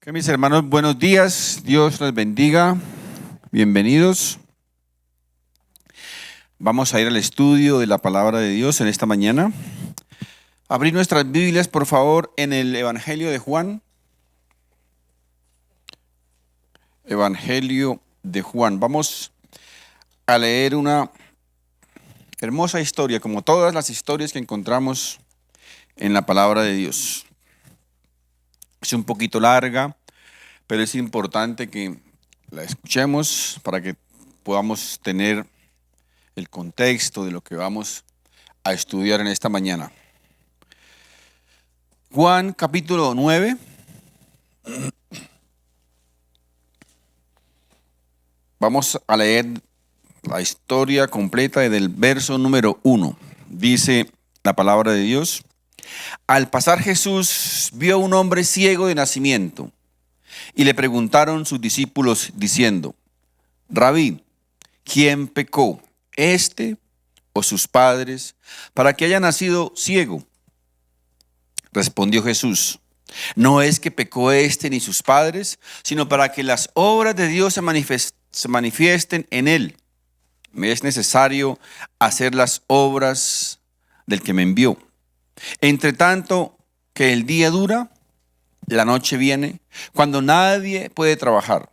Que mis hermanos, buenos días, Dios les bendiga, bienvenidos. Vamos a ir al estudio de la palabra de Dios en esta mañana. Abrir nuestras Biblias, por favor, en el Evangelio de Juan. Evangelio de Juan. Vamos a leer una hermosa historia, como todas las historias que encontramos en la palabra de Dios. Es un poquito larga, pero es importante que la escuchemos para que podamos tener el contexto de lo que vamos a estudiar en esta mañana. Juan capítulo 9. Vamos a leer la historia completa desde el verso número 1. Dice la palabra de Dios: Al pasar Jesús vio a un hombre ciego de nacimiento, y le preguntaron sus discípulos diciendo: Rabí, ¿quién pecó, este o sus padres, para que haya nacido ciego? Respondió Jesús: No es que pecó este ni sus padres, sino para que las obras de Dios se manifiesten en él. Me es necesario hacer las obras del que me envió. Entre tanto que el día dura, la noche viene, cuando nadie puede trabajar.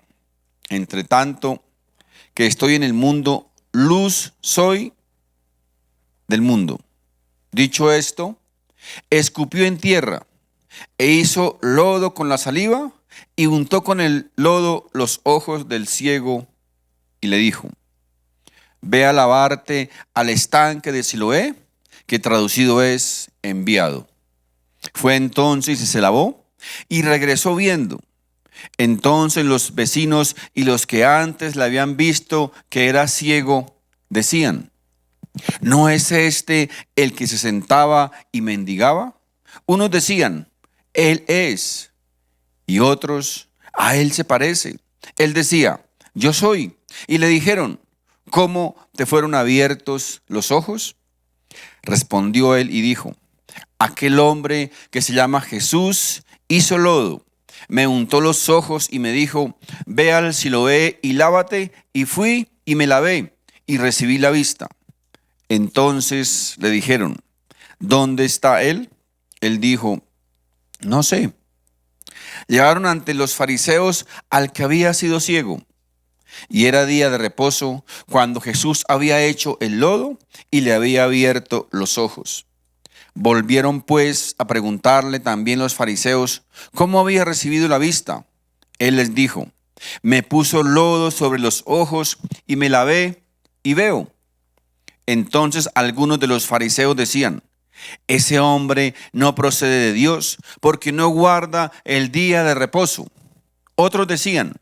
Entre tanto que estoy en el mundo, luz soy del mundo. Dicho esto, escupió en tierra e hizo lodo con la saliva y untó con el lodo los ojos del ciego y le dijo: Ve a lavarte al estanque de Siloé, que traducido es enviado. Fue entonces y se lavó y regresó viendo. Entonces los vecinos y los que antes le habían visto que era ciego decían: ¿No es este el que se sentaba y mendigaba? Unos decían: Él es. Y otros: A él se parece. Él decía: Yo soy. Y le dijeron: ¿Cómo te fueron abiertos los ojos? Respondió él y dijo: Aquel hombre que se llama Jesús hizo lodo, me untó los ojos y me dijo: Ve al Siloé y lávate. Y fui y me lavé y recibí la vista. Entonces le dijeron: ¿Dónde está él? Él dijo: No sé. Llevaron ante los fariseos al que había sido ciego. Y era día de reposo cuando Jesús había hecho el lodo y le había abierto los ojos. Volvieron pues a preguntarle también los fariseos cómo había recibido la vista. Él les dijo: Me puso lodo sobre los ojos y me lavé y veo. Entonces algunos de los fariseos decían: Ese hombre no procede de Dios, porque no guarda el día de reposo. Otros decían: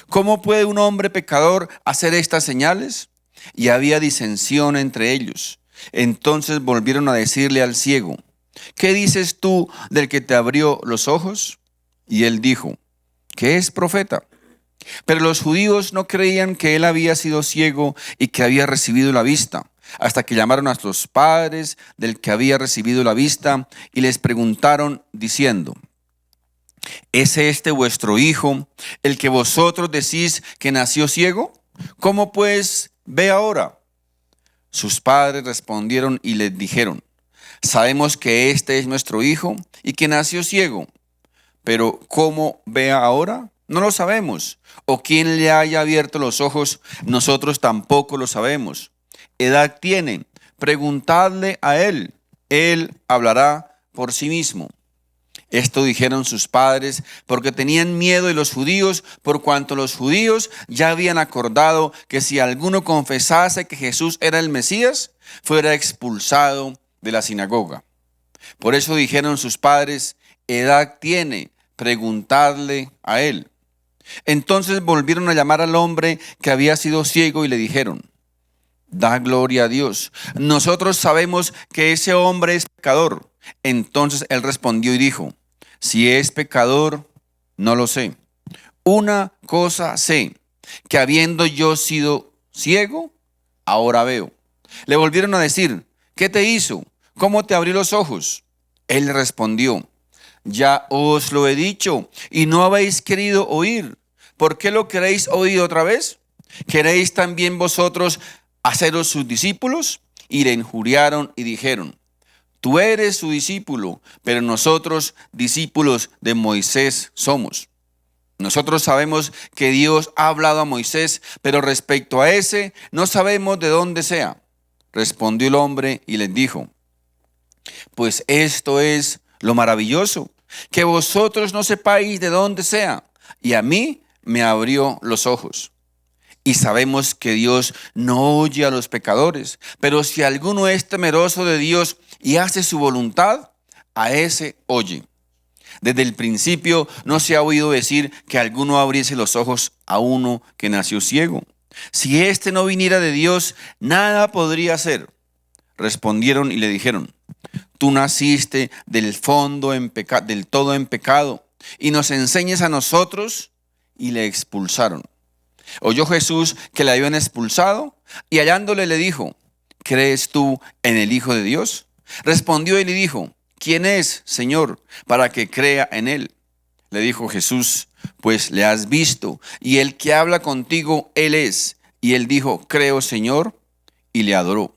¿Cómo puede un hombre pecador hacer estas señales? Y había disensión entre ellos. Entonces volvieron a decirle al ciego: ¿Qué dices tú del que te abrió los ojos? Y él dijo: que es profeta. Pero los judíos no creían que él había sido ciego y que había recibido la vista, hasta que llamaron a los padres del que había recibido la vista y les preguntaron diciendo: ¿Es este vuestro hijo, el que vosotros decís que nació ciego? ¿Cómo pues ve ahora? Sus padres respondieron y les dijeron: Sabemos que este es nuestro hijo y que nació ciego, pero ¿cómo ve ahora? No lo sabemos. O quién le haya abierto los ojos, nosotros tampoco lo sabemos. Edad tiene, preguntadle a él, él hablará por sí mismo. Esto dijeron sus padres porque tenían miedo de los judíos, por cuanto los judíos ya habían acordado que si alguno confesase que Jesús era el Mesías, fuera expulsado de la sinagoga. Por eso dijeron sus padres: edad tiene, preguntadle a él. Entonces volvieron a llamar al hombre que había sido ciego y le dijeron: Da gloria a Dios. Nosotros sabemos que ese hombre es pecador. Entonces él respondió y dijo: Si es pecador, no lo sé. Una cosa sé, que habiendo yo sido ciego, ahora veo. Le volvieron a decir: ¿Qué te hizo? ¿Cómo te abrió los ojos? Él respondió: Ya os lo he dicho y no habéis querido oír. ¿Por qué lo queréis oír otra vez? ¿Queréis también vosotros haceros sus discípulos? Y le injuriaron y dijeron: Tú eres su discípulo, pero nosotros discípulos de Moisés somos. Nosotros sabemos que Dios ha hablado a Moisés, pero respecto a ese no sabemos de dónde sea. Respondió el hombre y les dijo: Pues esto es lo maravilloso, que vosotros no sepáis de dónde sea, y a mí me abrió los ojos. Y sabemos que Dios no oye a los pecadores, pero si alguno es temeroso de Dios y hace su voluntad, a ese oye. Desde el principio no se ha oído decir que alguno abriese los ojos a uno que nació ciego. Si éste no viniera de Dios, nada podría hacer. Respondieron y le dijeron: Tú naciste del del todo en pecado, y nos enseñas a nosotros. Y le expulsaron. Oyó Jesús que le habían expulsado, y hallándole le dijo: ¿Crees tú en el Hijo de Dios? Respondió él y dijo: ¿Quién es, Señor, para que crea en él? Le dijo Jesús: Pues le has visto, y el que habla contigo, él es. Y él dijo: Creo, Señor, y le adoró.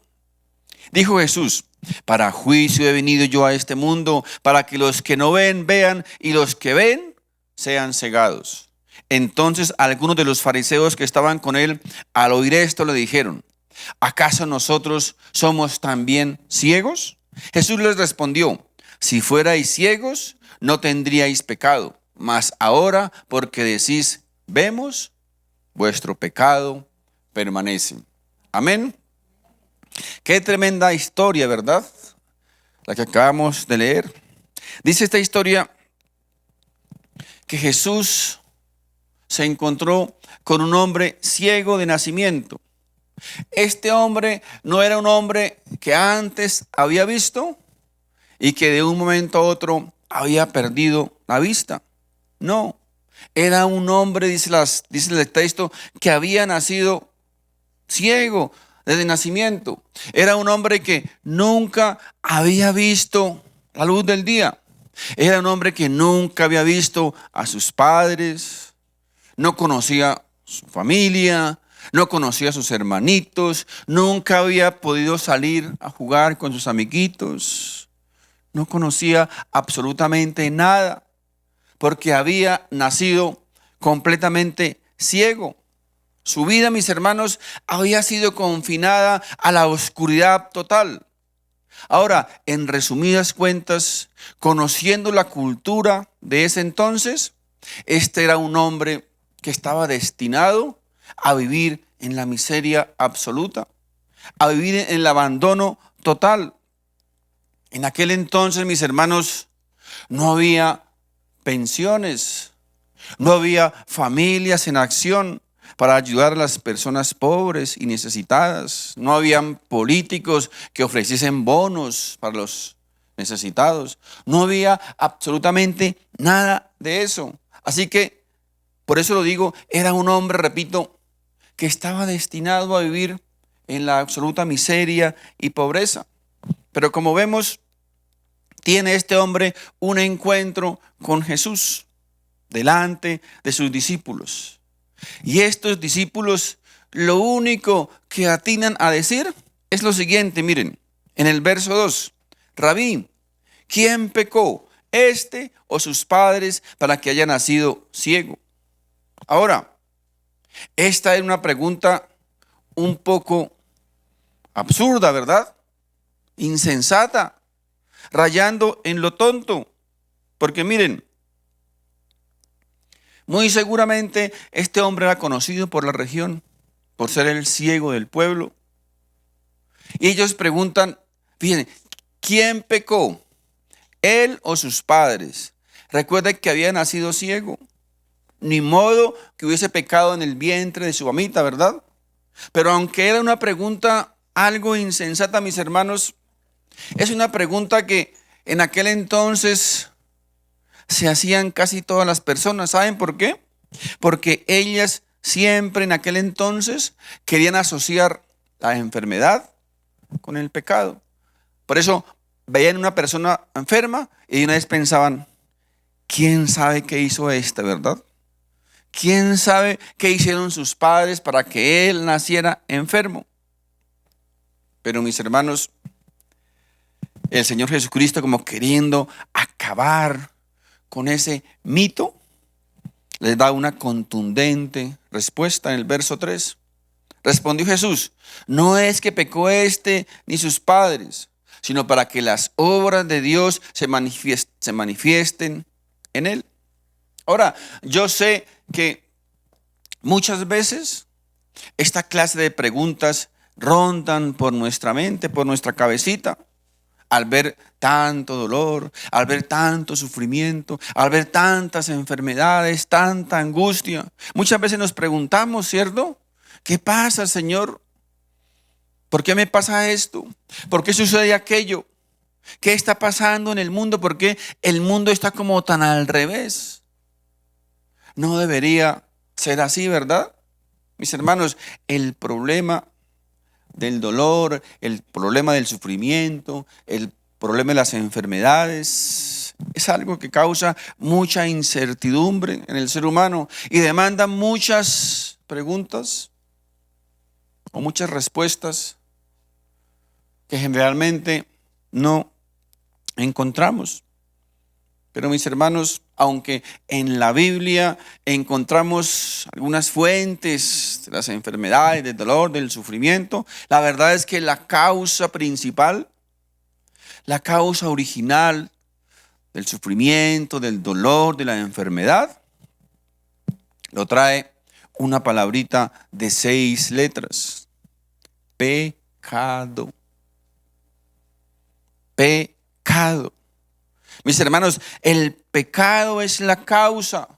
Dijo Jesús: Para juicio he venido yo a este mundo, para que los que no ven, vean, y los que ven, sean cegados. Entonces algunos de los fariseos que estaban con él, al oír esto, le dijeron: ¿acaso nosotros somos también ciegos? Jesús les respondió: Si fuerais ciegos, no tendríais pecado, mas ahora, porque decís: vemos, vuestro pecado permanece. Amén. Qué tremenda historia, ¿verdad? La que acabamos de leer. Dice esta historia que Jesús se encontró con un hombre ciego de nacimiento. Este hombre no era un hombre que antes había visto y que de un momento a otro había perdido la vista. No, era un hombre, dice el texto, que había nacido ciego desde nacimiento. Era un hombre que nunca había visto la luz del día. Era un hombre que nunca había visto a sus padres, no conocía su familia, no conocía a sus hermanitos, nunca había podido salir a jugar con sus amiguitos, no conocía absolutamente nada, porque había nacido completamente ciego. Su vida, mis hermanos, había sido confinada a la oscuridad total. Ahora, en resumidas cuentas, conociendo la cultura de ese entonces, este era un hombre que estaba destinado a vivir en la miseria absoluta, a vivir en el abandono total. En aquel entonces, mis hermanos, no había pensiones, no había familias en acción para ayudar a las personas pobres y necesitadas. No habían políticos que ofreciesen bonos para los necesitados. No había absolutamente nada de eso. Así que, por eso lo digo, era un hombre, repito, que estaba destinado a vivir en la absoluta miseria y pobreza. Pero como vemos, tiene este hombre un encuentro con Jesús delante de sus discípulos. Y estos discípulos lo único que atinan a decir es lo siguiente, miren, en el verso 2, Rabí, ¿quién pecó, este o sus padres, para que haya nacido ciego? Ahora, esta es una pregunta un poco absurda, ¿verdad? Insensata, rayando en lo tonto, porque miren, muy seguramente este hombre era conocido por la región, por ser el ciego del pueblo. Y ellos preguntan, fíjense, ¿quién pecó? ¿Él o sus padres? Recuerden que había nacido ciego. Ni modo que hubiese pecado en el vientre de su mamita, ¿verdad? Pero aunque era una pregunta algo insensata, mis hermanos, es una pregunta que en aquel entonces se hacían casi todas las personas. ¿Saben por qué? Porque ellas siempre en aquel entonces querían asociar la enfermedad con el pecado. Por eso veían una persona enferma y de una vez pensaban, ¿Quién sabe qué hizo este, verdad? ¿Quién sabe qué hicieron sus padres para que él naciera enfermo? Pero mis hermanos, el Señor Jesucristo, como queriendo acabar con ese mito, les da una contundente respuesta en el verso 3. Respondió Jesús: no es que pecó este ni sus padres, sino para que las obras de Dios se manifiesten en él. Ahora, yo sé que muchas veces esta clase de preguntas rondan por nuestra mente, por nuestra cabecita, al ver tanto dolor, al ver tanto sufrimiento, al ver tantas enfermedades, tanta angustia. Muchas veces nos preguntamos, ¿cierto? ¿Qué pasa, Señor? ¿Por qué me pasa esto? ¿Por qué sucede aquello? ¿Qué está pasando en el mundo? ¿Por qué el mundo está como tan al revés? No debería ser así, ¿verdad? Mis hermanos, el problema del dolor, el problema del sufrimiento, el problema de las enfermedades, es algo que causa mucha incertidumbre en el ser humano y demanda muchas preguntas o muchas respuestas que generalmente no encontramos. Pero mis hermanos, aunque en la Biblia encontramos algunas fuentes de las enfermedades, del dolor, del sufrimiento, la verdad es que la causa principal, la causa original del sufrimiento, del dolor, de la enfermedad, lo trae una palabrita de 6 letras: pecado. Pecado. Mis hermanos, el pecado es la causa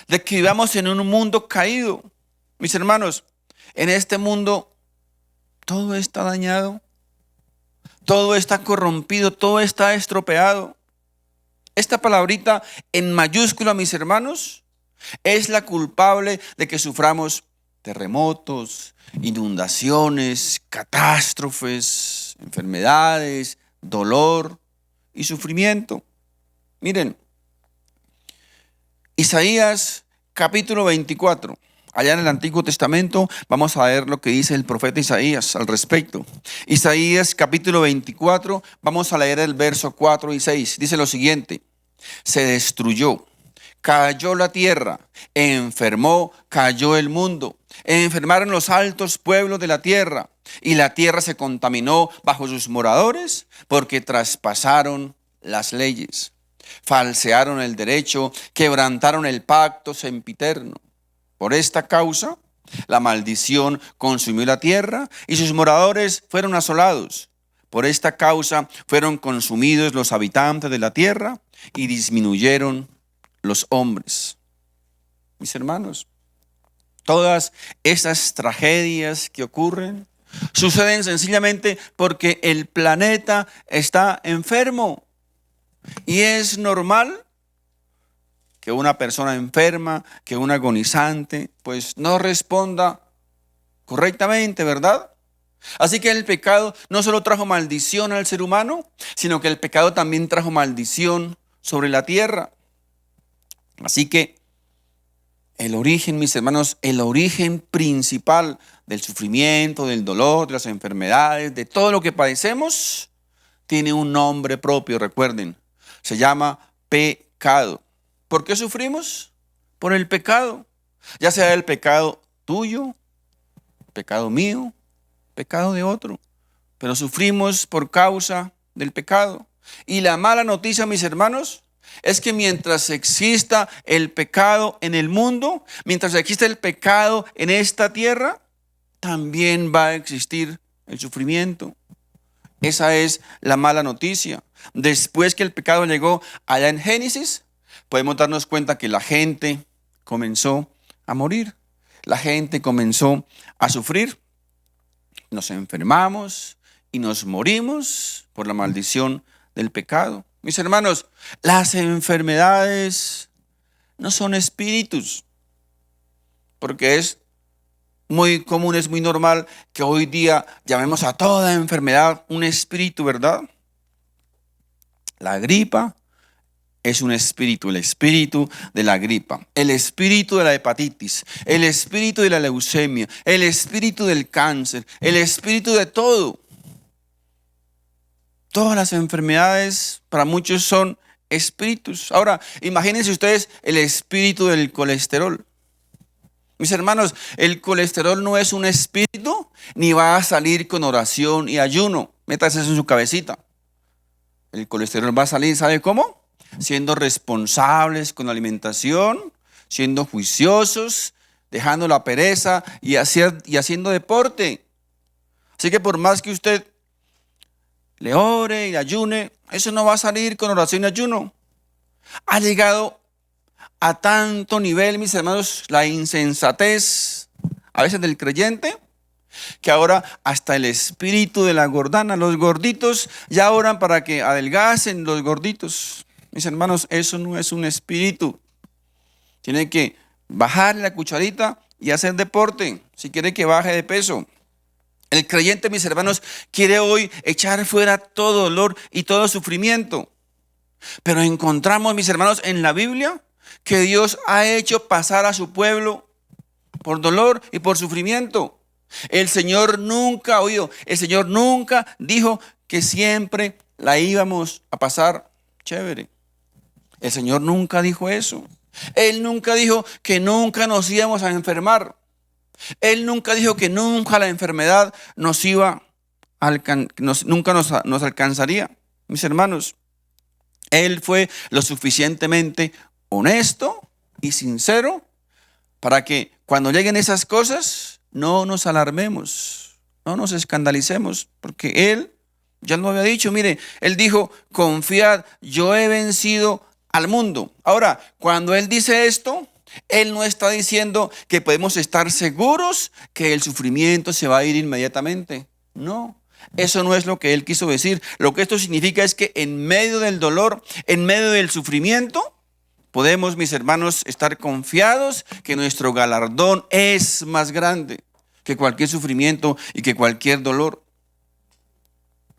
de que vivamos en un mundo caído. Mis hermanos, en este mundo todo está dañado, todo está corrompido, todo está estropeado. Esta palabrita en mayúscula, mis hermanos, es la culpable de que suframos terremotos, inundaciones, catástrofes, enfermedades, dolor y sufrimiento. Miren, Isaías capítulo 24, allá en el Antiguo Testamento, vamos a ver lo que dice el profeta Isaías al respecto. Isaías capítulo 24, vamos a leer el verso 4 y 6. Dice lo siguiente: se destruyó, cayó la tierra, enfermó, cayó el mundo, enfermaron los altos pueblos de la tierra, y la tierra se contaminó bajo sus moradores, porque traspasaron las leyes, falsearon el derecho, quebrantaron el pacto sempiterno. Por esta causa, la maldición consumió la tierra y sus moradores fueron asolados. Por esta causa fueron consumidos los habitantes de la tierra y disminuyeron los hombres. Mis hermanos, todas esas tragedias que ocurren suceden sencillamente porque el planeta está enfermo. Y es normal que una persona enferma, que un agonizante, pues no responda correctamente, ¿verdad? Así que el pecado no solo trajo maldición al ser humano, sino que el pecado también trajo maldición sobre la tierra. Así que el origen, mis hermanos, el origen principal del sufrimiento, del dolor, de las enfermedades, de todo lo que padecemos, tiene un nombre propio, recuerden. Se llama pecado. ¿Por qué sufrimos? Por el pecado. Ya sea el pecado tuyo, pecado mío, pecado de otro. Pero sufrimos por causa del pecado. Y la mala noticia, mis hermanos, es que mientras exista el pecado en el mundo, mientras exista el pecado en esta tierra, también va a existir el sufrimiento. Esa es la mala noticia. Después que el pecado llegó allá en Génesis, podemos darnos cuenta que la gente comenzó a morir. La gente comenzó a sufrir. Nos enfermamos y nos morimos por la maldición del pecado. Mis hermanos, las enfermedades no son espíritus, porque es muy común, es muy normal que hoy día llamemos a toda enfermedad un espíritu, ¿verdad? La gripa es un espíritu, el espíritu de la gripa, el espíritu de la hepatitis, el espíritu de la leucemia, el espíritu del cáncer, el espíritu de todo. Todas las enfermedades para muchos son espíritus. Ahora, imagínense ustedes el espíritu del colesterol. Mis hermanos, el colesterol no es un espíritu, ni va a salir con oración y ayuno. Métase eso en su cabecita. El colesterol va a salir, ¿sabe cómo? Siendo responsables con la alimentación, siendo juiciosos, dejando la pereza y haciendo deporte. Así que por más que usted le ore y ayune, eso no va a salir con oración y ayuno. Ha llegado a tanto nivel, mis hermanos, la insensatez a veces del creyente, que ahora hasta el espíritu de la gordana, los gorditos ya oran para que adelgacen los gorditos. Mis hermanos, eso no es un espíritu. Tiene que bajarle la cucharita y hacer deporte si quiere que baje de peso. El creyente, mis hermanos, quiere hoy echar fuera todo dolor y todo sufrimiento. Pero encontramos, mis hermanos, en la Biblia que Dios ha hecho pasar a su pueblo por dolor y por sufrimiento. El Señor nunca dijo que siempre la íbamos a pasar chévere. El Señor nunca dijo eso. Él nunca dijo que nunca nos íbamos a enfermar. Él nunca dijo que nunca la enfermedad nos alcanzaría. Mis hermanos, Él fue lo suficientemente honesto y sincero para que cuando lleguen esas cosas no nos alarmemos, no nos escandalicemos, porque Él ya lo había dicho. Mire, Él dijo: confiad, yo he vencido al mundo. Ahora, cuando Él dice esto, Él no está diciendo que podemos estar seguros que el sufrimiento se va a ir inmediatamente. No, eso no es lo que Él quiso decir. Lo que esto significa es que en medio del dolor, en medio del sufrimiento, podemos, mis hermanos, estar confiados que nuestro galardón es más grande que cualquier sufrimiento y que cualquier dolor.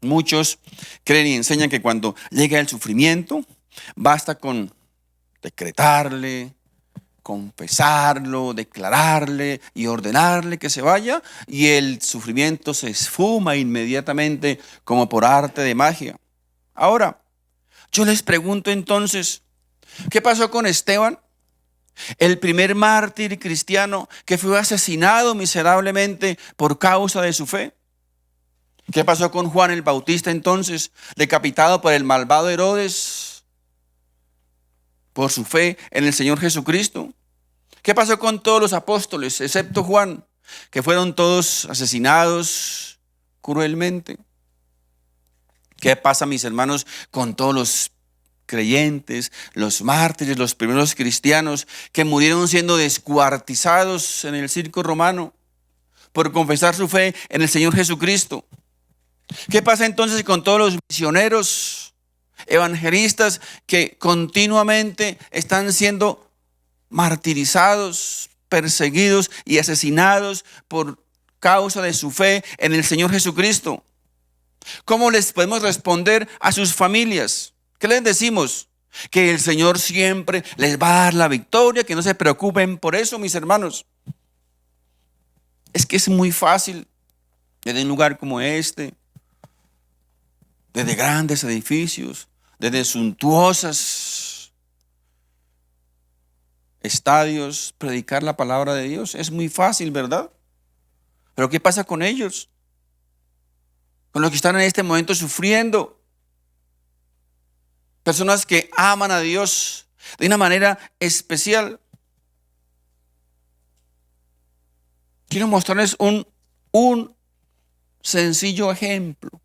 Muchos creen y enseñan que cuando llega el sufrimiento, basta con decretarle, confesarlo, declararle y ordenarle que se vaya, y el sufrimiento se esfuma inmediatamente como por arte de magia. Ahora, yo les pregunto entonces, ¿qué pasó con Esteban? El primer mártir cristiano que fue asesinado miserablemente por causa de su fe. ¿Qué pasó con Juan el Bautista entonces, decapitado por el malvado Herodes por su fe en el Señor Jesucristo? ¿Qué pasó con todos los apóstoles, excepto Juan, que fueron todos asesinados cruelmente? ¿Qué pasa, mis hermanos, con todos los creyentes, los mártires, los primeros cristianos que murieron siendo descuartizados en el circo romano por confesar su fe en el Señor Jesucristo? ¿Qué pasa entonces con todos los misioneros, evangelistas que continuamente están siendo martirizados, perseguidos y asesinados por causa de su fe en el Señor Jesucristo? ¿Cómo les podemos responder a sus familias? ¿Qué les decimos? Que el Señor siempre les va a dar la victoria, que no se preocupen por eso, mis hermanos. Es que es muy fácil desde un lugar como este, desde grandes edificios, desde suntuosas estadios, predicar la palabra de Dios. Es muy fácil, ¿verdad? Pero ¿qué pasa con ellos? Con los que están en este momento sufriendo. Personas que aman a Dios de una manera especial. Quiero mostrarles un sencillo ejemplo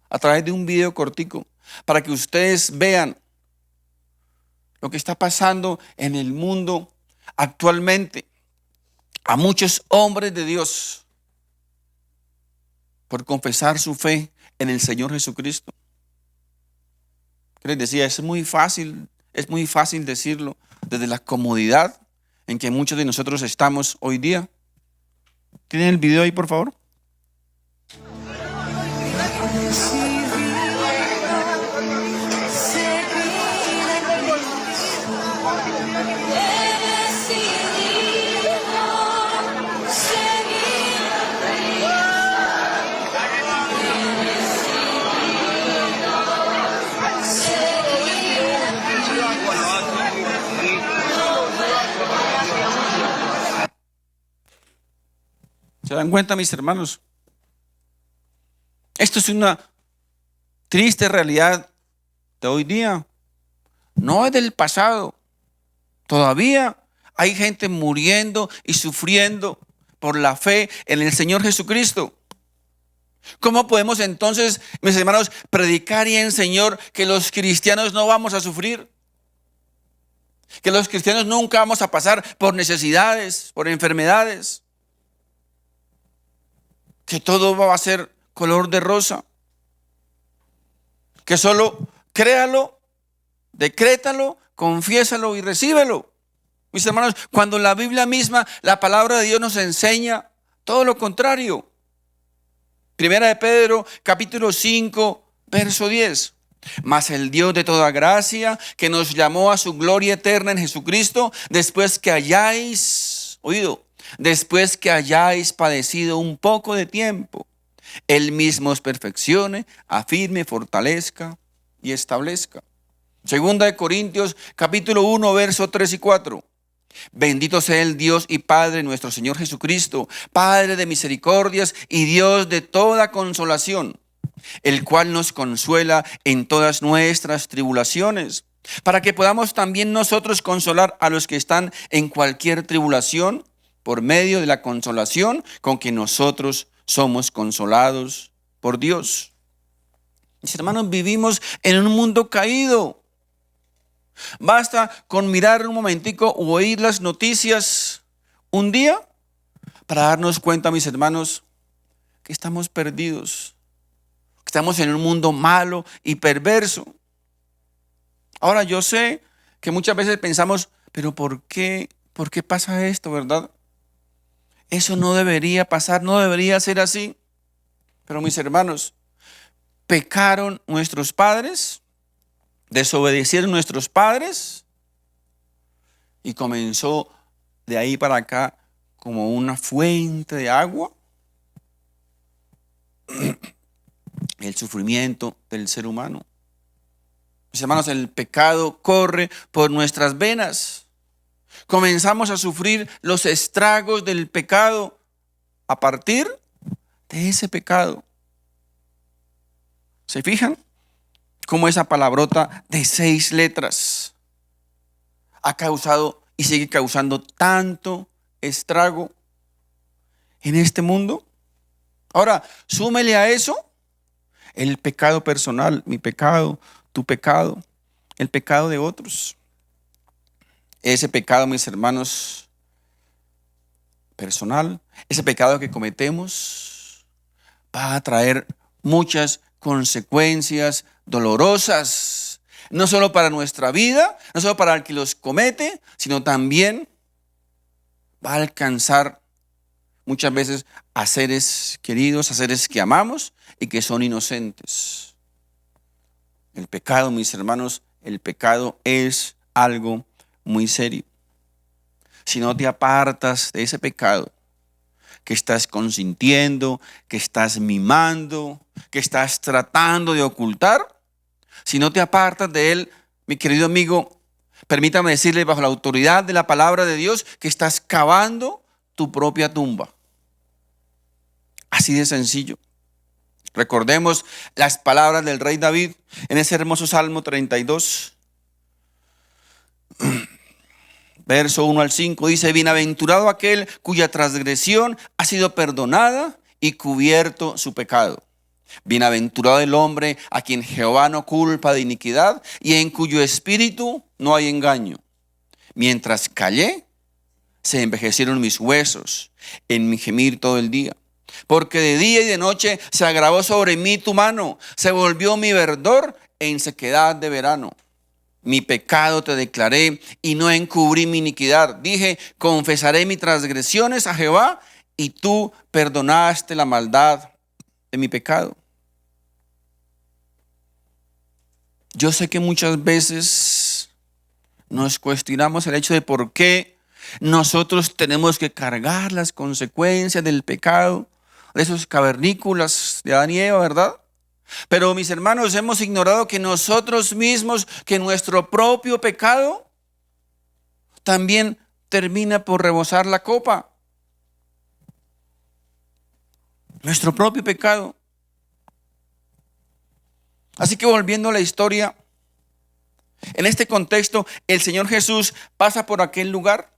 a través de un video cortico para que ustedes vean lo que está pasando en el mundo actualmente a muchos hombres de Dios por confesar su fe en el Señor Jesucristo. Les decía, es muy fácil decirlo desde la comodidad en que muchos de nosotros estamos hoy día. ¿Tienen el video ahí, por favor? ¿Se dan cuenta, mis hermanos? Esto es una triste realidad de hoy día. No es del pasado. Todavía hay gente muriendo y sufriendo por la fe en el Señor Jesucristo. ¿Cómo podemos entonces, mis hermanos, predicar y enseñar que los cristianos no vamos a sufrir? Que los cristianos nunca vamos a pasar por necesidades, por enfermedades. Que todo va a ser color de rosa. Que solo créalo, decrétalo, confiésalo y recíbelo. Mis hermanos, cuando la Biblia misma, la palabra de Dios nos enseña todo lo contrario. Primera de Pedro, capítulo 5, verso 10. Mas el Dios de toda gracia, que nos llamó a su gloria eterna en Jesucristo, después que hayáis padecido un poco de tiempo, Él mismo os perfeccione, afirme, fortalezca y establezca. Segunda de Corintios, capítulo 1, verso 3 y 4. Bendito sea el Dios y Padre nuestro Señor Jesucristo, Padre de misericordias y Dios de toda consolación, el cual nos consuela en todas nuestras tribulaciones, para que podamos también nosotros consolar a los que están en cualquier tribulación, por medio de la consolación con que nosotros somos consolados por Dios. Mis hermanos, vivimos en un mundo caído. Basta con mirar un momentico o oír las noticias un día para darnos cuenta, mis hermanos, que estamos perdidos, que estamos en un mundo malo y perverso. Ahora yo sé que muchas veces pensamos, pero ¿por qué pasa esto, verdad? Eso no debería pasar, no debería ser así. Pero mis hermanos, pecaron nuestros padres, desobedecieron nuestros padres y comenzó de ahí para acá como una fuente de agua el sufrimiento del ser humano. Mis hermanos, el pecado corre por nuestras venas. Comenzamos a sufrir los estragos del pecado a partir de ese pecado. ¿Se fijan? Cómo esa palabrota de 6 letras ha causado y sigue causando tanto estrago en este mundo. Ahora, súmele a eso el pecado personal, mi pecado, tu pecado, el pecado de otros. Ese pecado, mis hermanos, personal, ese pecado que cometemos va a traer muchas consecuencias dolorosas, no solo para nuestra vida, no solo para el que los comete, sino también va a alcanzar muchas veces a seres queridos, a seres que amamos y que son inocentes. El pecado, mis hermanos, el pecado es algo muy serio. Si no te apartas de ese pecado que estás consintiendo, que estás mimando, que estás tratando de ocultar, si no te apartas de él, mi querido amigo, permítame decirle bajo la autoridad de la palabra de Dios que estás cavando tu propia tumba. Así de sencillo. Recordemos las palabras del rey David en ese hermoso Salmo 32. Verso 1 al 5 dice: bienaventurado aquel cuya transgresión ha sido perdonada y cubierto su pecado. Bienaventurado el hombre a quien Jehová no culpa de iniquidad y en cuyo espíritu no hay engaño. Mientras callé, se envejecieron mis huesos en mi gemir todo el día. Porque de día y de noche se agravó sobre mí tu mano, se volvió mi verdor en sequedad de verano. Mi pecado te declaré y no encubrí mi iniquidad. Dije, confesaré mis transgresiones a Jehová y tú perdonaste la maldad de mi pecado. Yo sé que muchas veces nos cuestionamos el hecho de por qué nosotros tenemos que cargar las consecuencias del pecado, de esos cavernícolas de Adán y Eva, ¿verdad? Pero mis hermanos, hemos ignorado que nosotros mismos, que nuestro propio pecado también termina por rebosar la copa. nuestro propio pecado. Así que volviendo a la historia, en este contexto, el Señor Jesús pasa por aquel lugar,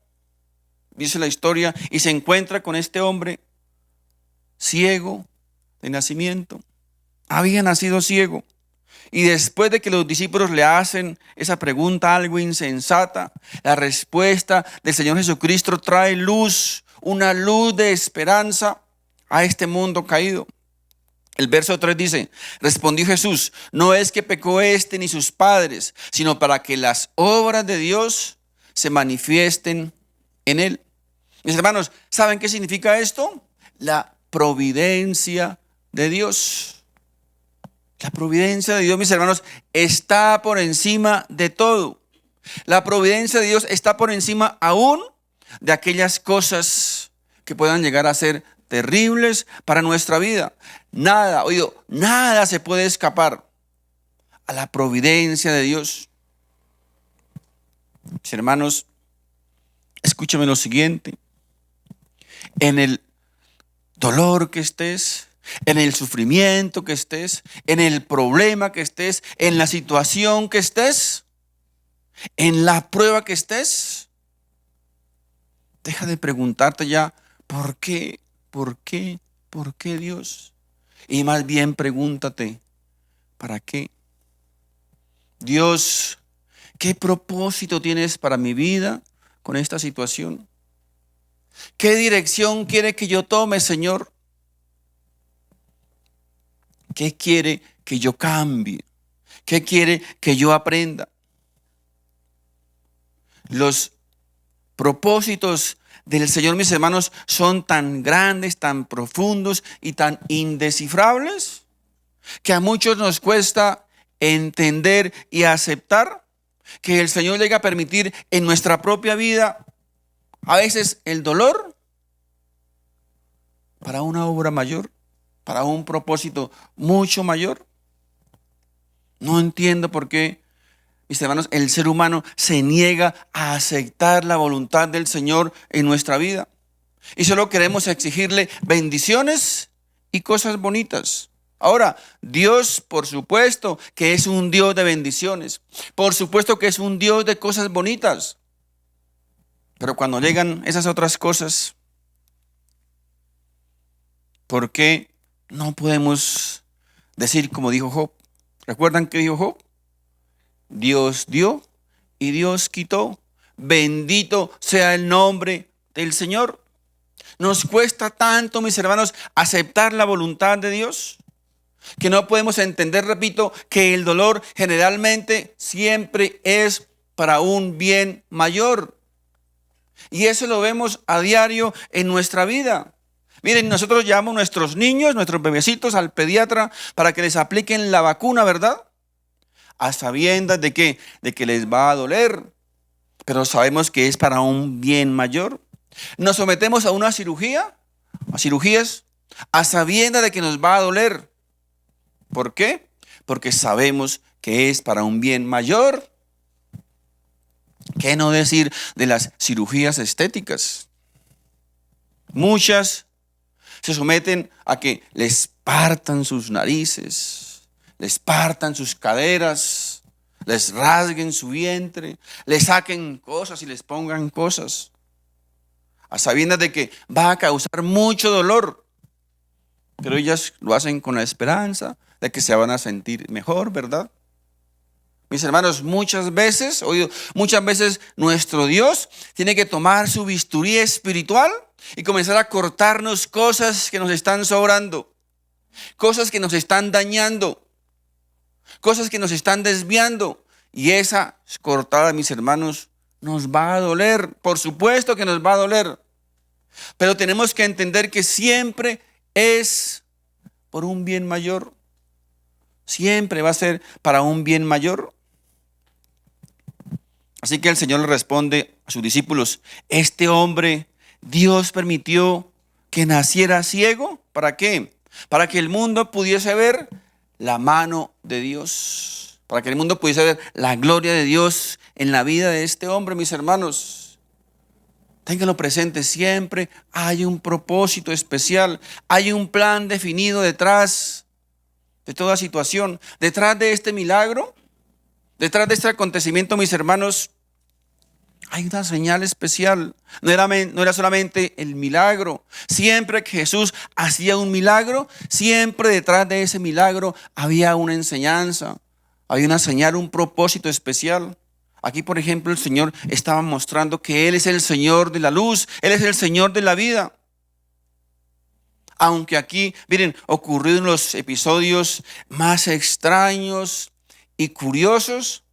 dice la historia, y se encuentra con este hombre ciego de nacimiento. Había nacido ciego. Y después de que los discípulos le hacen esa pregunta algo insensata, la respuesta del Señor Jesucristo trae luz, una luz de esperanza a este mundo caído. El verso 3 dice, respondió Jesús, no es que pecó este ni sus padres, sino para que las obras de Dios se manifiesten en él. Mis hermanos, ¿saben qué significa esto? La providencia de Dios. La providencia de Dios, mis hermanos, está por encima de todo. La providencia de Dios está por encima aún de aquellas cosas que puedan llegar a ser terribles para nuestra vida. Nada, oído, nada se puede escapar a la providencia de Dios. Mis hermanos, escúchame lo siguiente. En el dolor que estés, en el sufrimiento que estés, en el problema que estés, en la situación que estés, en la prueba que estés, deja de preguntarte ya, ¿por qué? ¿Por qué? ¿Por qué Dios? Y más bien pregúntate, ¿para qué? Dios, ¿qué propósito tienes para mi vida con esta situación? ¿Qué dirección quiere que yo tome, Señor? ¿Qué quiere que yo cambie? ¿Qué quiere que yo aprenda? Los propósitos del Señor, mis hermanos, son tan grandes, tan profundos y tan indescifrables que a muchos nos cuesta entender y aceptar que el Señor llega a permitir en nuestra propia vida a veces el dolor para una obra mayor, para un propósito mucho mayor. No entiendo por qué, mis hermanos, el ser humano se niega a aceptar la voluntad del Señor en nuestra vida. Y solo queremos exigirle bendiciones y cosas bonitas. Ahora, Dios, por supuesto que es un Dios de bendiciones. Por supuesto que es un Dios de cosas bonitas. Pero cuando llegan esas otras cosas, ¿por qué no podemos decir como dijo Job? ¿Recuerdan qué dijo Job? Dios dio y Dios quitó. Bendito sea el nombre del Señor. Nos cuesta tanto, mis hermanos, aceptar la voluntad de Dios, que no podemos entender, repito, que el dolor generalmente siempre es para un bien mayor. Y eso lo vemos a diario en nuestra vida. Miren, nosotros llevamos a nuestros niños, nuestros bebecitos al pediatra para que les apliquen la vacuna, ¿verdad? A sabiendas de que les va a doler, pero sabemos que es para un bien mayor. Nos sometemos a una cirugía, a cirugías, a sabiendas de que nos va a doler. ¿Por qué? Porque sabemos que es para un bien mayor. ¿Qué no decir de las cirugías estéticas? Muchas se someten a que les partan sus narices, les partan sus caderas, les rasguen su vientre, les saquen cosas y les pongan cosas, a sabiendas de que va a causar mucho dolor. Pero ellas lo hacen con la esperanza de que se van a sentir mejor, ¿verdad? Mis hermanos, muchas veces nuestro Dios tiene que tomar su bisturí espiritual y comenzar a cortarnos cosas que nos están sobrando, cosas que nos están dañando, cosas que nos están desviando. Y esa cortada, mis hermanos, nos va a doler. Por supuesto que nos va a doler. Pero tenemos que entender que siempre es por un bien mayor. Siempre va a ser para un bien mayor. Así que el Señor le responde a sus discípulos, este hombre, Dios permitió que naciera ciego. ¿Para qué? Para que el mundo pudiese ver la mano de Dios. Para que el mundo pudiese ver la gloria de Dios en la vida de este hombre, mis hermanos. Ténganlo presente, siempre hay un propósito especial, hay un plan definido detrás de toda situación. Detrás de este milagro, detrás de este acontecimiento, mis hermanos, hay una señal especial. No era solamente el milagro. Siempre que Jesús hacía un milagro, siempre detrás de ese milagro había una enseñanza, había una señal, un propósito especial. Aquí, por ejemplo, el Señor estaba mostrando que Él es el Señor de la luz, Él es el Señor de la vida. Aunque aquí, miren, ocurrieron los episodios más extraños y curiosos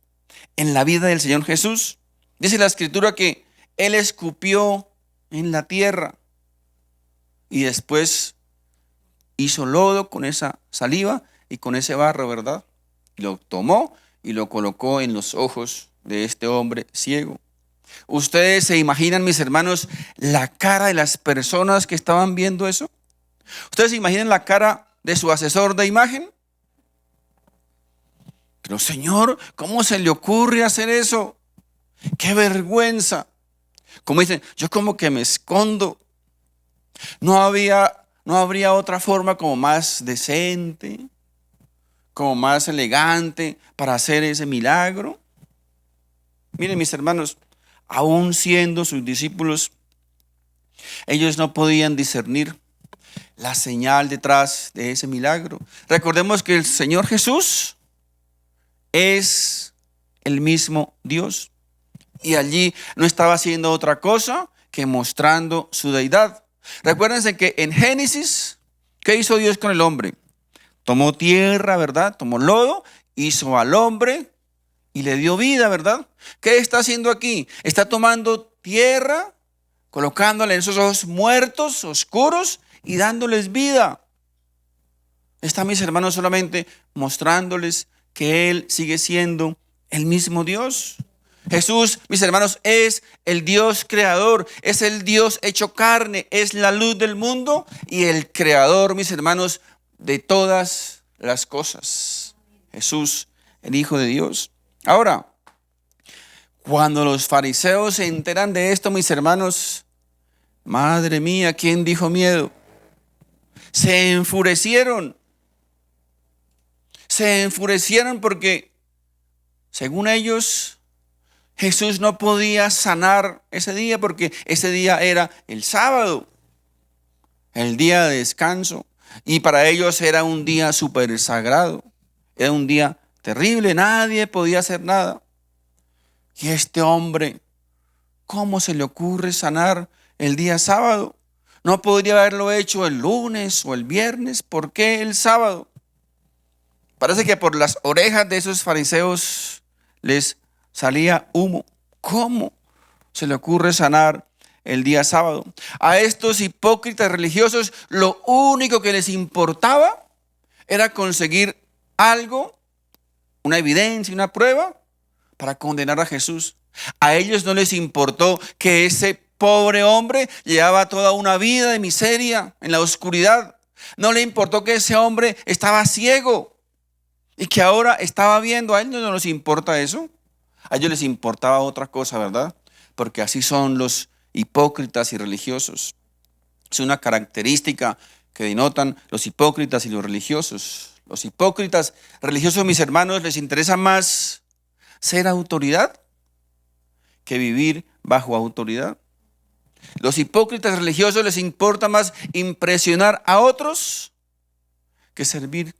en la vida del Señor Jesús. Dice la Escritura que Él escupió en la tierra y después hizo lodo con esa saliva y con ese barro, ¿verdad? Lo tomó y lo colocó en los ojos de este hombre ciego. ¿Ustedes se imaginan, mis hermanos, la cara de las personas que estaban viendo eso? ¿Ustedes se imaginan la cara de su asesor de imagen? Pero Señor, ¿cómo se le ocurre hacer eso? ¡Qué vergüenza! Como dicen, yo como que me escondo. No habría otra forma como más decente, como más elegante para hacer ese milagro. Miren, mis hermanos, aún siendo sus discípulos, ellos no podían discernir la señal detrás de ese milagro. Recordemos que el Señor Jesús es el mismo Dios. Y allí no estaba haciendo otra cosa que mostrando su deidad. Recuérdense que en Génesis, ¿qué hizo Dios con el hombre? Tomó tierra, ¿verdad? Tomó lodo, hizo al hombre y le dio vida, ¿verdad? ¿Qué está haciendo aquí? Está tomando tierra, colocándola en esos ojos muertos, oscuros, y dándoles vida. Está, mis hermanos, solamente mostrándoles que Él sigue siendo el mismo Dios. Jesús, mis hermanos, es el Dios creador, es el Dios hecho carne, es la luz del mundo y el creador, mis hermanos, de todas las cosas. Jesús, el Hijo de Dios. Ahora, cuando los fariseos se enteran de esto, mis hermanos, madre mía, ¿quién dijo miedo? Se enfurecieron. Se enfurecieron porque, según ellos, Jesús no podía sanar ese día porque ese día era el sábado, el día de descanso. Y para ellos era un día súper sagrado, era un día terrible, nadie podía hacer nada. Y este hombre, ¿cómo se le ocurre sanar el día sábado? No podría haberlo hecho el lunes o el viernes, ¿por qué el sábado? Parece que por las orejas de esos fariseos les salía humo. ¿Cómo se le ocurre sanar el día sábado? A estos hipócritas religiosos lo único que les importaba era conseguir algo, una evidencia, una prueba para condenar a Jesús. A ellos no les importó que ese pobre hombre llevaba toda una vida de miseria en la oscuridad. No le importó que ese hombre estaba ciego y que ahora estaba viendo. A ellos no les importa eso. A ellos les importaba otra cosa, ¿verdad? Porque así son los hipócritas y religiosos. Es una característica que denotan los hipócritas y los religiosos. Los hipócritas religiosos, mis hermanos, les interesa más ser autoridad que vivir bajo autoridad. Los hipócritas religiosos les importa más impresionar a otros que servir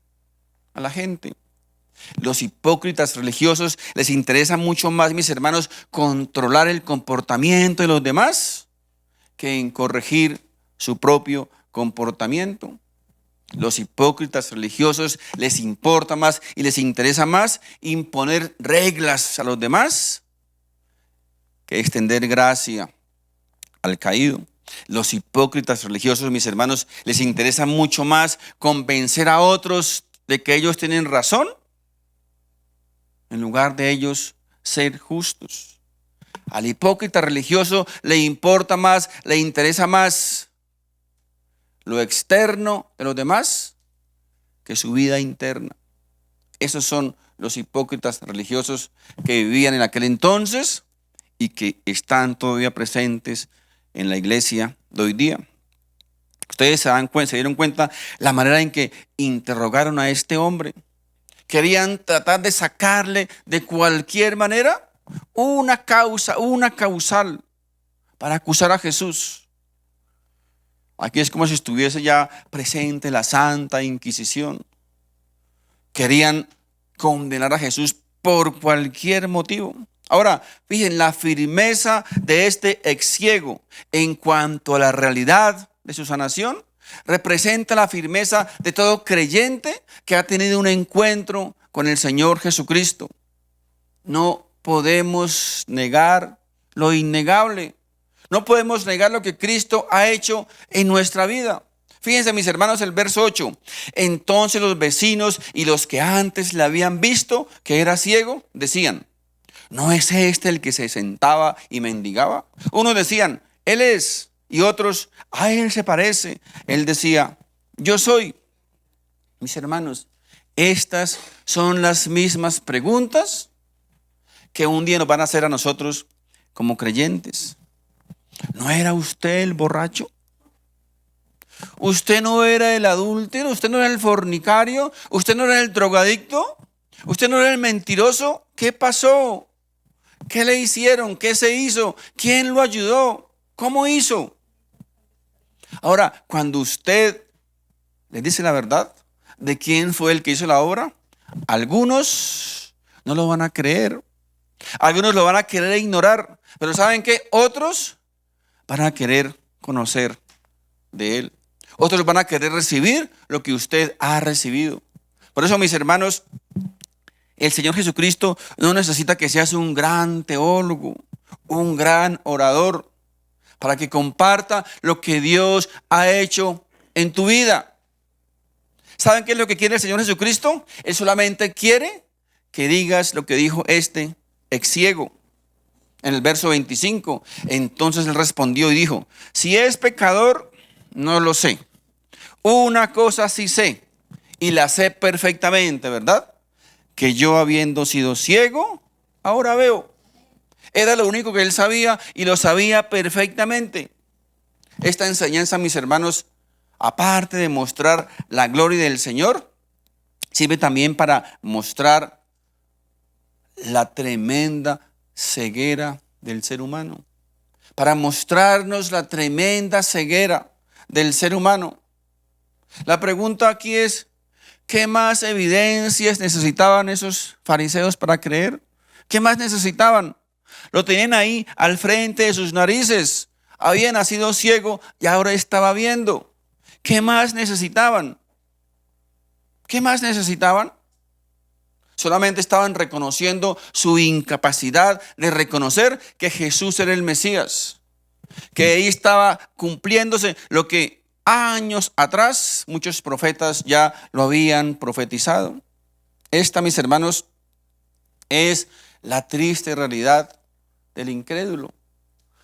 a la gente. Los hipócritas religiosos les interesa mucho más, mis hermanos, controlar el comportamiento de los demás que en corregir su propio comportamiento. Los hipócritas religiosos les importa más y les interesa más imponer reglas a los demás que extender gracia al caído. Los hipócritas religiosos, mis hermanos, les interesa mucho más convencer a otros de que ellos tienen razón en lugar de ellos ser justos. Al hipócrita religioso le importa más, le interesa más lo externo de los demás que su vida interna. Esos son los hipócritas religiosos que vivían en aquel entonces y que están todavía presentes en la iglesia de hoy día. Ustedes se dieron cuenta la manera en que interrogaron a este hombre. Querían tratar de sacarle de cualquier manera una causal para acusar a Jesús. Aquí es como si estuviese ya presente la Santa Inquisición. Querían condenar a Jesús por cualquier motivo. Ahora, fíjense la firmeza de este ex ciego en cuanto a la realidad de su sanación representa la firmeza de todo creyente que ha tenido un encuentro con el Señor Jesucristo. No podemos negar lo innegable. No podemos negar lo que Cristo ha hecho en nuestra vida. Fíjense, mis hermanos, el verso 8. Entonces los vecinos y los que antes le habían visto que era ciego, decían: ¿no es este el que se sentaba y mendigaba? Unos decían: él es. Y otros: a él se parece. Él decía: yo soy. Mis hermanos, estas son las mismas preguntas que un día nos van a hacer a nosotros como creyentes. ¿No era usted el borracho? ¿Usted no era el adúltero? ¿Usted no era el fornicario? ¿Usted no era el drogadicto? ¿Usted no era el mentiroso? ¿Qué pasó? ¿Qué le hicieron? ¿Qué se hizo? ¿Quién lo ayudó? ¿Cómo hizo? Ahora, cuando usted le dice la verdad de quién fue el que hizo la obra, algunos no lo van a creer. Algunos lo van a querer ignorar. Pero ¿saben qué? Otros van a querer conocer de él. Otros van a querer recibir lo que usted ha recibido. Por eso, mis hermanos, el Señor Jesucristo no necesita que seas un gran teólogo, un gran orador, para que comparta lo que Dios ha hecho en tu vida. ¿Saben qué es lo que quiere el Señor Jesucristo? Él solamente quiere que digas lo que dijo este ex ciego. En el verso 25, entonces él respondió y dijo: si es pecador, no lo sé. Una cosa sí sé, y la sé perfectamente, ¿verdad? Que yo, habiendo sido ciego, ahora veo. Era lo único que él sabía y lo sabía perfectamente. Esta enseñanza, mis hermanos, aparte de mostrar la gloria del Señor, sirve también para mostrar la tremenda ceguera del ser humano. Para mostrarnos la tremenda ceguera del ser humano. La pregunta aquí es: ¿qué más evidencias necesitaban esos fariseos para creer? ¿Qué más necesitaban? Lo tenían ahí al frente de sus narices. Había nacido ciego y ahora estaba viendo. ¿Qué más necesitaban? ¿Qué más necesitaban? Solamente estaban reconociendo su incapacidad de reconocer que Jesús era el Mesías. Que ahí estaba cumpliéndose lo que años atrás muchos profetas ya lo habían profetizado. Esta, mis hermanos, es la triste realidad del incrédulo,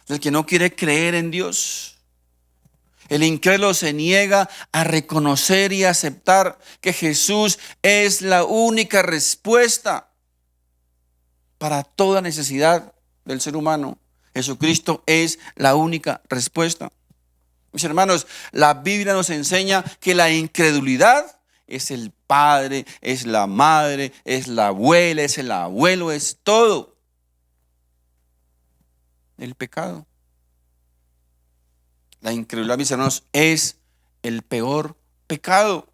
del que no quiere creer en Dios. El incrédulo se niega a reconocer y aceptar que Jesús es la única respuesta para toda necesidad del ser humano. Jesucristo es la única respuesta. Mis hermanos, la Biblia nos enseña que la incredulidad es el padre, es la madre, es la abuela, es el abuelo, es todo el pecado. La incredulidad, mis hermanos, es el peor pecado.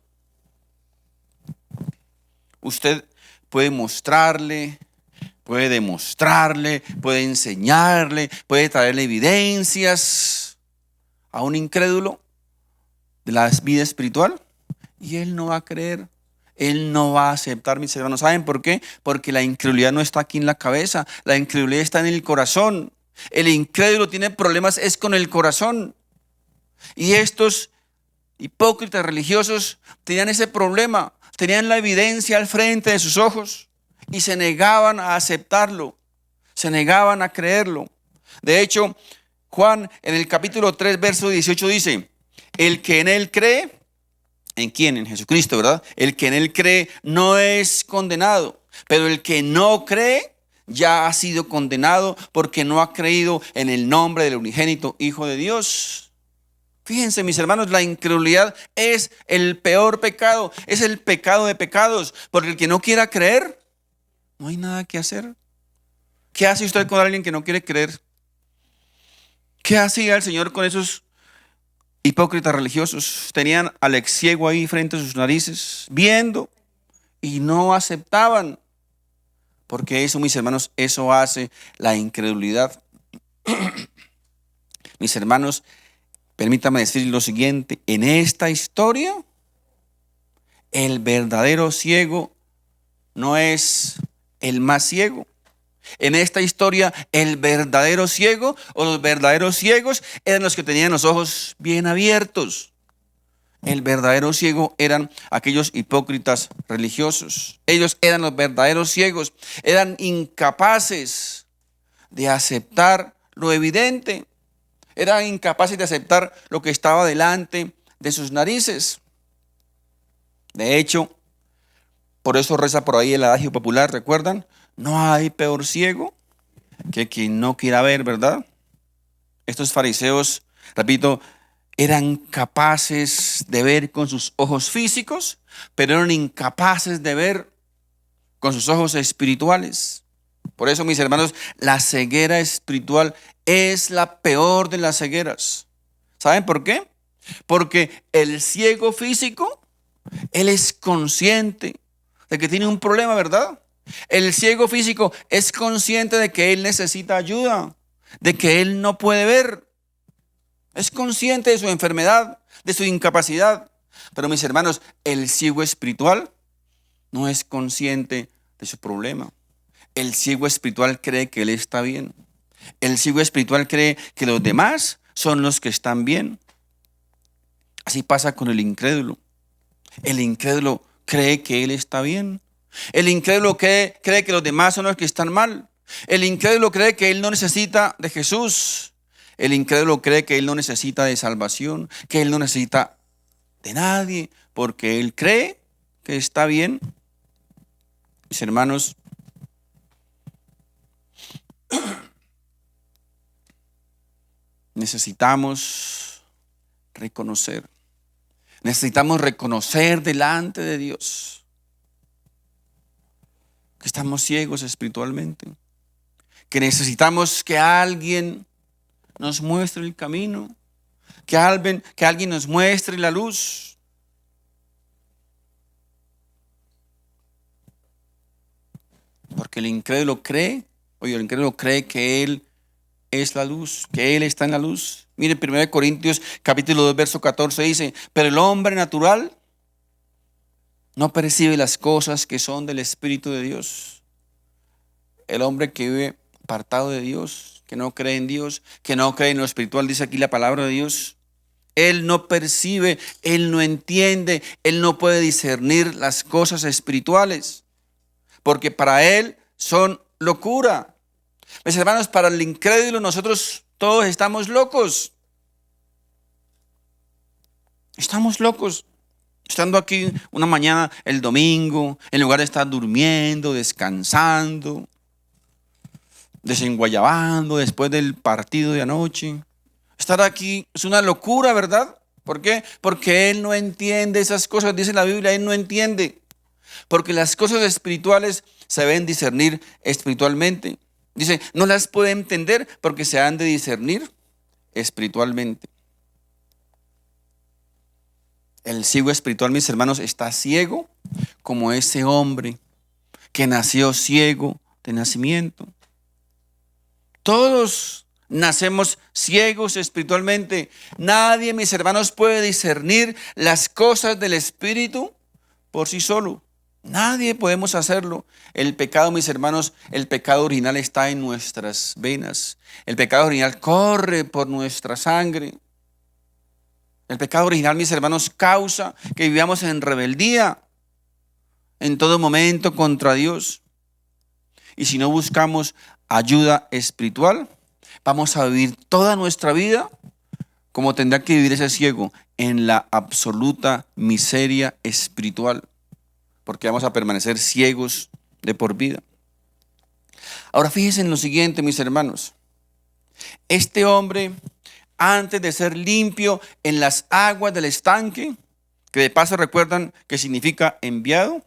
Usted puede mostrarle, puede demostrarle, puede enseñarle, puede traerle evidencias a un incrédulo de la vida espiritual y él no va a creer. Él no va a aceptar, mis hermanos. ¿Saben por qué? Porque la incredulidad no está aquí en la cabeza. La incredulidad está en el corazón. El incrédulo tiene problemas es con el corazón. Y estos hipócritas religiosos tenían ese problema. Tenían la evidencia al frente de sus ojos y se negaban a aceptarlo. Se negaban a creerlo. De hecho, Juan en el capítulo 3, verso 18 dice: el que en él cree, ¿en quién? En Jesucristo, ¿verdad? El que en él cree no es condenado, pero el que no cree ya ha sido condenado porque no ha creído en el nombre del unigénito Hijo de Dios. Fíjense, mis hermanos, la incredulidad es el peor pecado, es el pecado de pecados, porque el que no quiera creer, no hay nada que hacer. ¿Qué hace usted con alguien que no quiere creer? ¿Qué hacía el Señor con esos hipócritas religiosos? Tenían al ex ciego ahí frente a sus narices, viendo, y no aceptaban. Porque eso, mis hermanos, eso hace la incredulidad. Mis hermanos, permítame decir lo siguiente. En esta historia, el verdadero ciego no es el más ciego. En esta historia, el verdadero ciego o los verdaderos ciegos eran los que tenían los ojos bien abiertos. El verdadero ciego eran aquellos hipócritas religiosos. Ellos eran los verdaderos ciegos. Eran incapaces de aceptar lo evidente. Eran incapaces de aceptar lo que estaba delante de sus narices. De hecho, por eso reza por ahí el adagio popular, ¿recuerdan? No hay peor ciego que quien no quiera ver, ¿verdad? Estos fariseos, repito, eran capaces de ver con sus ojos físicos, pero eran incapaces de ver con sus ojos espirituales. Por eso, mis hermanos, la ceguera espiritual es la peor de las cegueras. ¿Saben por qué? Porque el ciego físico, él es consciente de que tiene un problema, ¿verdad? El ciego físico es consciente de que él necesita ayuda, de que él no puede ver. Es consciente de su enfermedad, de su incapacidad. Pero mis hermanos, el ciego espiritual no es consciente de su problema. El ciego espiritual cree que él está bien. El ciego espiritual cree que los demás son los que están bien. Así pasa con el incrédulo. El incrédulo cree que él está bien. El incrédulo cree que los demás son los que están mal. El incrédulo cree que él no necesita de Jesús. El incrédulo cree que él no necesita de salvación, que él no necesita de nadie, porque él cree que está bien. Mis hermanos, necesitamos reconocer delante de Dios que estamos ciegos espiritualmente, que necesitamos que alguien nos muestre el camino, que alguien nos muestre la luz. Porque el incrédulo cree que él es la luz, que él está en la luz. Mire, 1 Corintios capítulo 2, verso 14 dice, pero el hombre natural no percibe las cosas que son del Espíritu de Dios. El hombre que vive apartado de Dios, que no cree en Dios, que no cree en lo espiritual, dice aquí la palabra de Dios. Él no percibe, él no entiende, él no puede discernir las cosas espirituales, porque para él son locura. Mis hermanos, para el incrédulo nosotros todos estamos locos. Estamos locos. Estando aquí una mañana el domingo, en lugar de estar durmiendo, descansando, desenguayabando después del partido de anoche. Estar aquí es una locura, ¿verdad? ¿Por qué? Porque él no entiende esas cosas, dice la Biblia, él no entiende. Porque las cosas espirituales se deben discernir espiritualmente. Dice, no las puede entender porque se han de discernir espiritualmente. El ciego espiritual, mis hermanos, está ciego como ese hombre que nació ciego de nacimiento. Todos nacemos ciegos espiritualmente. Nadie, mis hermanos, puede discernir las cosas del Espíritu por sí solo. Nadie podemos hacerlo. El pecado, mis hermanos, el pecado original está en nuestras venas. El pecado original corre por nuestra sangre. El pecado original, mis hermanos, causa que vivamos en rebeldía en todo momento contra Dios. Y si no buscamos ayuda espiritual, vamos a vivir toda nuestra vida como tendrá que vivir ese ciego, en la absoluta miseria espiritual, porque vamos a permanecer ciegos de por vida. Ahora fíjense en lo siguiente, mis hermanos. Este hombre, antes de ser limpio en las aguas del estanque, que de paso recuerdan que significa enviado,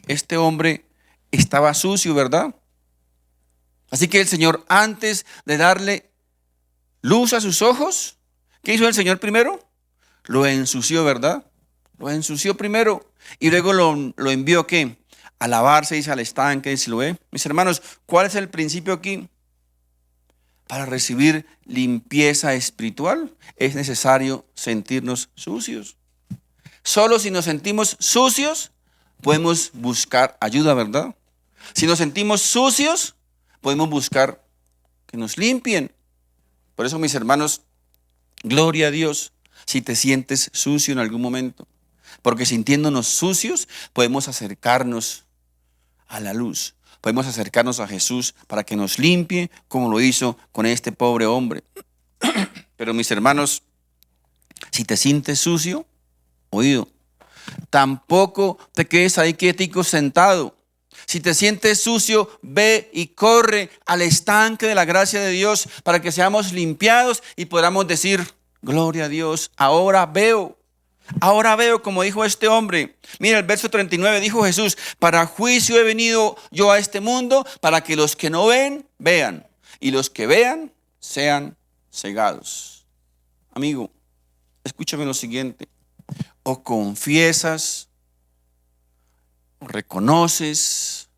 este hombre estaba sucio, ¿verdad? Así que el Señor, antes de darle luz a sus ojos, ¿qué hizo el Señor primero? Lo ensució, ¿verdad? Lo ensució primero y luego lo envió, ¿qué? A lavarse, dice, al estanque de Siloé. Mis hermanos, ¿cuál es el principio aquí? Para recibir limpieza espiritual es necesario sentirnos sucios. Solo si nos sentimos sucios podemos buscar ayuda, ¿verdad? Si nos sentimos sucios podemos buscar que nos limpien. Por eso, mis hermanos, gloria a Dios si te sientes sucio en algún momento. Porque sintiéndonos sucios podemos acercarnos a la luz. Podemos acercarnos a Jesús para que nos limpie como lo hizo con este pobre hombre. Pero mis hermanos, si te sientes sucio, oído, tampoco te quedes ahí quietico sentado. Si te sientes sucio, ve y corre al estanque de la gracia de Dios para que seamos limpiados y podamos decir, gloria a Dios, ahora veo, como dijo este hombre. Mira el verso 39, dijo Jesús, para juicio he venido yo a este mundo, para que los que no ven, vean, y los que vean, sean cegados. Amigo, escúchame lo siguiente, o confiesas, o reconoces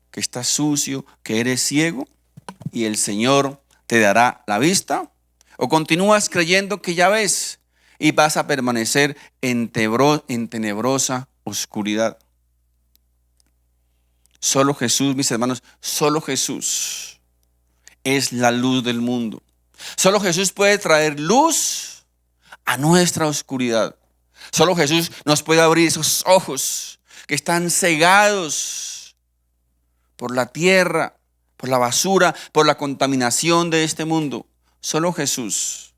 que estás sucio, que eres ciego, y el Señor te dará la vista, o continúas creyendo que ya ves, y vas a permanecer en tenebrosa oscuridad. Solo Jesús, mis hermanos, solo Jesús es la luz del mundo. Solo Jesús puede traer luz a nuestra oscuridad. Solo Jesús nos puede abrir esos ojos que están cegados por la tierra, por la basura, por la contaminación de este mundo. Solo Jesús,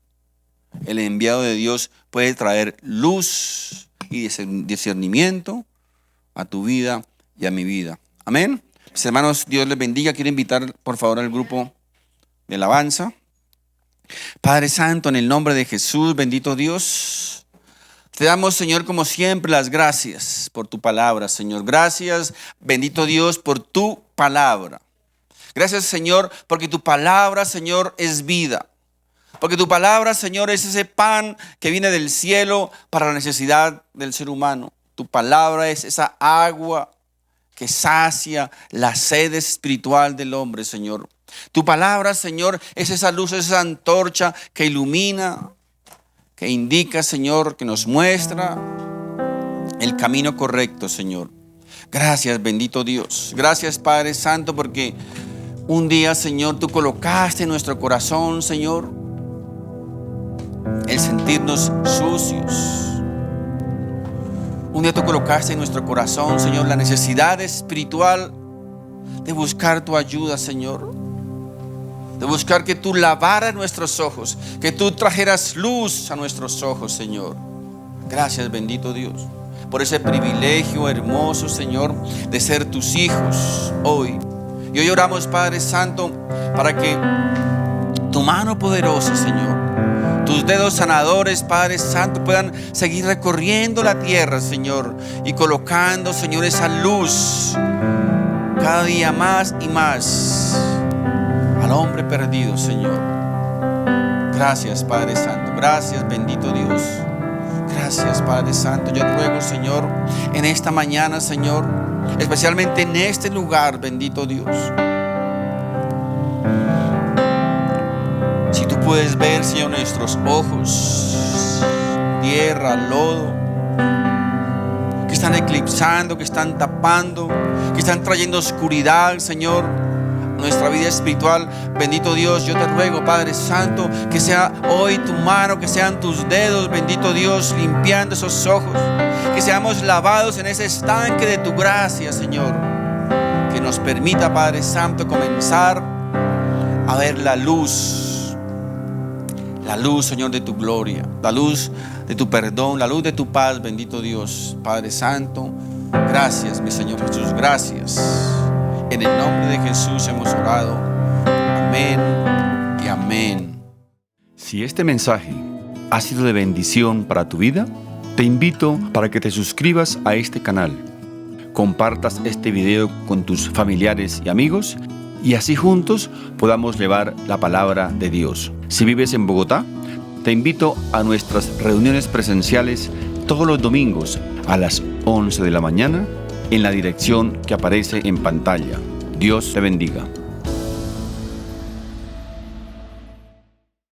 el enviado de Dios, puede traer luz y discernimiento a tu vida y a mi vida. Amén. Mis hermanos, Dios les bendiga. Quiero invitar por favor al grupo de alabanza. Padre Santo, en el nombre de Jesús, bendito Dios, te damos, Señor, como siempre, las gracias por tu palabra, Señor. Gracias, bendito Dios, por tu palabra. Gracias, Señor, porque tu palabra, Señor, es vida. Porque tu palabra, Señor, es ese pan que viene del cielo para la necesidad del ser humano. Tu palabra es esa agua que sacia la sed espiritual del hombre, Señor. Tu palabra, Señor, es esa luz, esa antorcha que ilumina, que indica, Señor, que nos muestra el camino correcto, Señor. Gracias, bendito Dios. Gracias, Padre Santo, porque un día, Señor, tú colocaste en nuestro corazón, Señor, el sentirnos sucios. Un día tú colocaste en nuestro corazón, Señor, la necesidad espiritual de buscar tu ayuda, Señor. De buscar que tú lavaras nuestros ojos, que tú trajeras luz a nuestros ojos, Señor. Gracias, bendito Dios, por ese privilegio hermoso, Señor, de ser tus hijos hoy. Y hoy oramos, Padre Santo, para que tu mano poderosa, Señor, tus dedos sanadores, Padre Santo, puedan seguir recorriendo la tierra, Señor, y colocando, Señor, esa luz cada día más y más al hombre perdido, Señor. Gracias, Padre Santo. Gracias, bendito Dios. Gracias, Padre Santo. Yo ruego, Señor, en esta mañana, Señor, especialmente en este lugar, bendito Dios, si tú puedes ver, Señor, nuestros ojos, tierra, lodo, que están eclipsando, que están tapando, que están trayendo oscuridad, Señor, nuestra vida espiritual, bendito Dios, yo te ruego, Padre Santo, que sea hoy tu mano, que sean tus dedos, bendito Dios, limpiando esos ojos, que seamos lavados en ese estanque de tu gracia, Señor, que nos permita, Padre Santo, comenzar a ver la luz, Señor, de tu gloria, la luz de tu perdón, la luz de tu paz, bendito Dios, Padre Santo. Gracias, mi Señor Jesús, gracias. En el nombre de Jesús hemos orado. Amén y amén. Si este mensaje ha sido de bendición para tu vida, te invito para que te suscribas a este canal, compartas este video con tus familiares y amigos y así juntos podamos llevar la palabra de Dios. Si vives en Bogotá, te invito a nuestras reuniones presenciales todos los domingos a las 11 de la mañana en la dirección que aparece en pantalla. Dios te bendiga.